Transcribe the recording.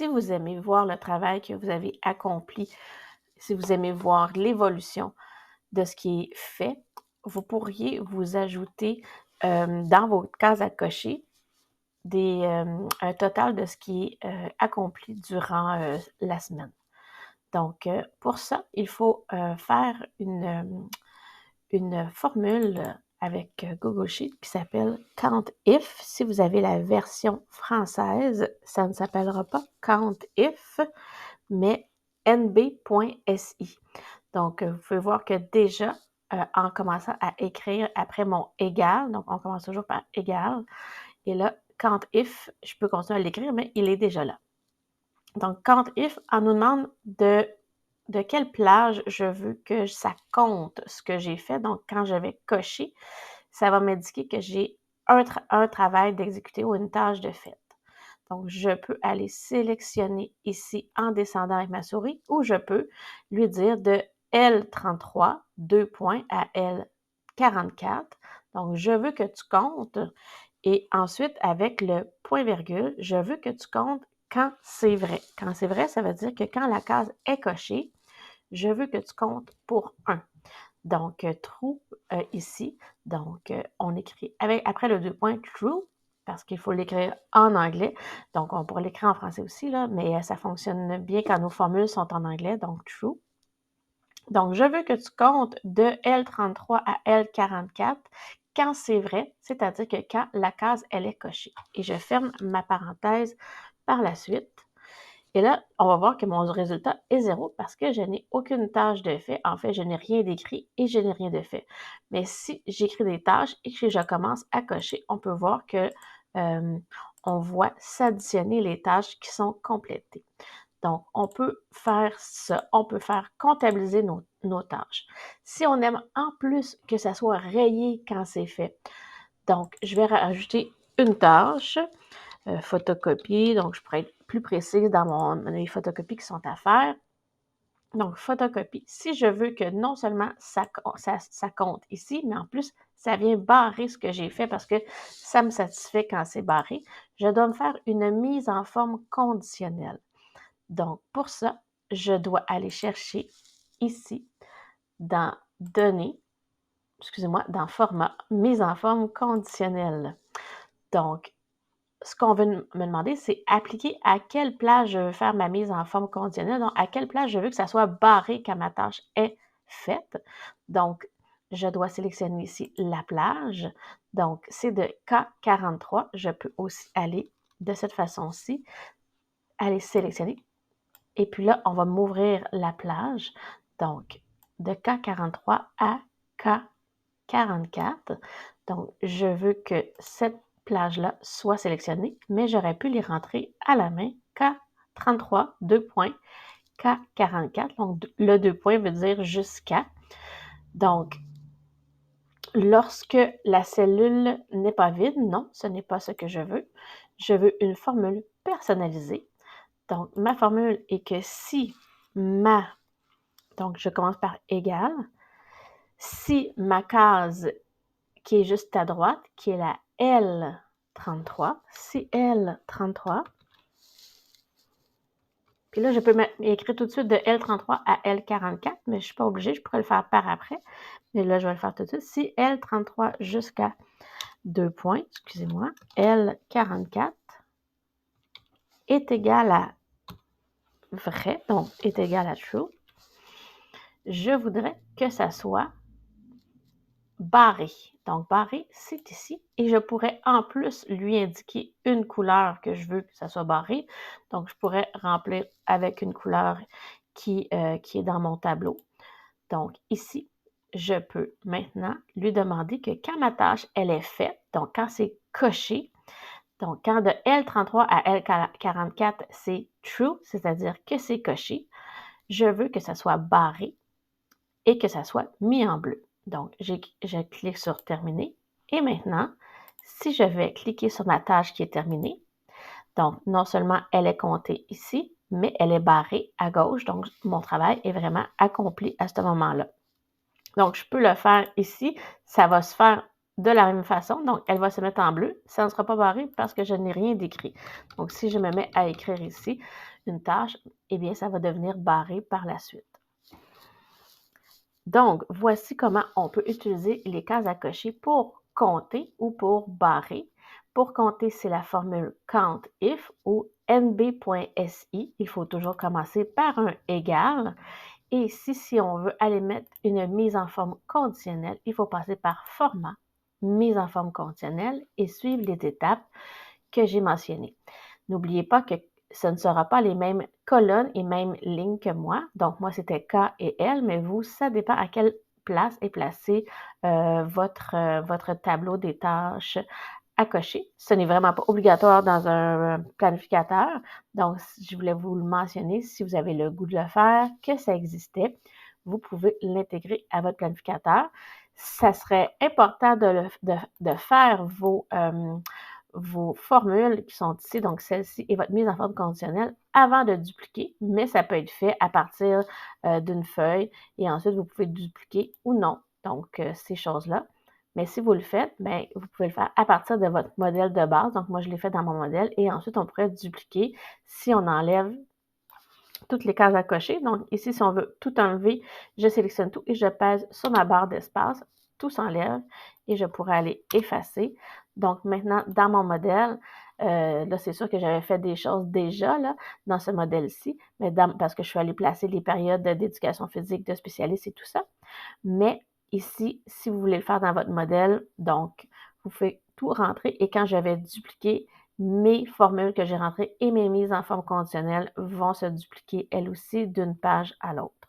si vous aimez voir le travail que vous avez accompli, si vous aimez voir l'évolution de ce qui est fait, vous pourriez vous ajouter dans vos cases à cocher un total de ce qui est accompli durant la semaine. Donc, pour ça, il faut faire une formule avec Google Sheet qui s'appelle COUNTIF. Si vous avez la version française, ça ne s'appellera pas COUNTIF, mais nb.si. Donc, vous pouvez voir que déjà, en commençant à écrire après mon égal, donc on commence toujours par égal, et là, COUNTIF, je peux continuer à l'écrire, mais il est déjà là. Donc, COUNTIF, on nous demande de quelle plage je veux que ça compte ce que j'ai fait. Donc, quand je vais cocher, ça va m'indiquer que j'ai un travail d'exécuter ou une tâche de fait. Donc, je peux aller sélectionner ici en descendant avec ma souris ou je peux lui dire de L33, 2 points, à L44. Donc, je veux que tu comptes et ensuite, avec le point-virgule, je veux que tu comptes quand c'est vrai. Quand c'est vrai, ça veut dire que quand la case est cochée, je veux que tu comptes pour 1. Donc, true ici. Donc, on écrit après le 2 points true, parce qu'il faut l'écrire en anglais. Donc, on pourrait l'écrire en français aussi, là, mais ça fonctionne bien quand nos formules sont en anglais, donc true. Donc, je veux que tu comptes de L33 à L44 quand c'est vrai, c'est-à-dire que quand la case, elle est cochée. Et je ferme ma parenthèse par la suite. Et là, on va voir que mon résultat est 0 parce que je n'ai aucune tâche de fait. En fait, je n'ai rien d'écrit et je n'ai rien de fait. Mais si j'écris des tâches et que je commence à cocher, on peut voir que on voit s'additionner les tâches qui sont complétées. Donc, on peut faire ça, on peut faire comptabiliser nos tâches. Si on aime en plus que ça soit rayé quand c'est fait, donc je vais rajouter une tâche, photocopie, donc je pourrais être plus précise dans mes photocopies qui sont à faire. Donc, photocopie. Si je veux que non seulement ça compte ici, mais en plus, ça vient barrer ce que j'ai fait parce que ça me satisfait quand c'est barré, je dois me faire une mise en forme conditionnelle. Donc, pour ça, je dois aller chercher ici, dans Données, excusez-moi, dans Format, mise en forme conditionnelle. Donc, ce qu'on veut me demander, c'est appliquer à quelle plage je veux faire ma mise en forme conditionnelle. Donc, à quelle plage je veux que ça soit barré quand ma tâche est faite. Donc, je dois sélectionner ici la plage. Donc, c'est de K43. Je peux aussi aller de cette façon-ci, aller sélectionner. Et puis là, on va m'ouvrir la plage. Donc, de K43 à K44. Donc, je veux que cette plage-là soit sélectionnée, mais j'aurais pu les rentrer à la main. K33, 2 points, K44. Donc, le 2 points veut dire jusqu'à. Donc, lorsque la cellule n'est pas vide, non, ce n'est pas ce que je veux. Je veux une formule personnalisée. Donc, ma formule est que si donc je commence par égal, si ma case qui est juste à droite, qui est la L33, si L33, puis là, je peux m'écrire tout de suite de L33 à L44, mais je ne suis pas obligée, je pourrais le faire par après. Mais là, je vais le faire tout de suite. Si L33 jusqu'à 2 points, excusez-moi, L44 est égal à vrai, donc est égal à true, je voudrais que ça soit barré. Donc, barré, c'est ici. Et je pourrais en plus lui indiquer une couleur que je veux que ça soit barré. Donc, je pourrais remplir avec une couleur qui est dans mon tableau. Donc, ici, je peux maintenant lui demander que quand ma tâche, elle est faite, donc quand c'est coché, donc quand de L33 à L44, c'est true, c'est-à-dire que c'est coché, je veux que ça soit barré et que ça soit mis en bleu. Donc, je clique sur terminer. Et maintenant, si je vais cliquer sur ma tâche qui est terminée, donc non seulement elle est comptée ici, mais elle est barrée à gauche. Donc, mon travail est vraiment accompli à ce moment-là. Donc, je peux le faire ici. Ça va se faire de la même façon. Donc, elle va se mettre en bleu. Ça ne sera pas barré parce que je n'ai rien d'écrit. Donc, si je me mets à écrire ici une tâche, eh bien, ça va devenir barré par la suite. Donc, voici comment on peut utiliser les cases à cocher pour compter ou pour barrer. Pour compter, c'est la formule COUNTIF ou nb.si. Il faut toujours commencer par un égal. Et ici, si on veut aller mettre une mise en forme conditionnelle, il faut passer par format, mise en forme conditionnelle et suivre les étapes que j'ai mentionnées. N'oubliez pas que ce ne sera pas les mêmes colonnes et mêmes lignes que moi. Donc, moi, c'était K et L, mais vous, ça dépend à quelle place est placé votre tableau des tâches à cocher. Ce n'est vraiment pas obligatoire dans un planificateur. Donc, je voulais vous le mentionner, si vous avez le goût de le faire, que ça existait, vous pouvez l'intégrer à votre planificateur. Ça serait important de faire vos formules qui sont ici, donc celle-ci et votre mise en forme conditionnelle, avant de dupliquer, mais ça peut être fait à partir d'une feuille et ensuite vous pouvez dupliquer ou non. Donc, ces choses-là. Mais si vous le faites, bien, vous pouvez le faire à partir de votre modèle de base. Donc, moi, je l'ai fait dans mon modèle et ensuite, on pourrait dupliquer si on enlève toutes les cases à cocher. Donc, ici, si on veut tout enlever, je sélectionne tout et je pèse sur ma barre d'espace. Tout s'enlève et je pourrais aller effacer. Donc, maintenant, dans mon modèle, là, c'est sûr que j'avais fait des choses déjà là, dans ce modèle-ci, mais parce que je suis allée placer les périodes d'éducation physique, de spécialistes et tout ça. Mais ici, si vous voulez le faire dans votre modèle, donc, vous pouvez tout rentrer et quand je vais dupliquer, mes formules que j'ai rentrées et mes mises en forme conditionnelle vont se dupliquer elles aussi d'une page à l'autre.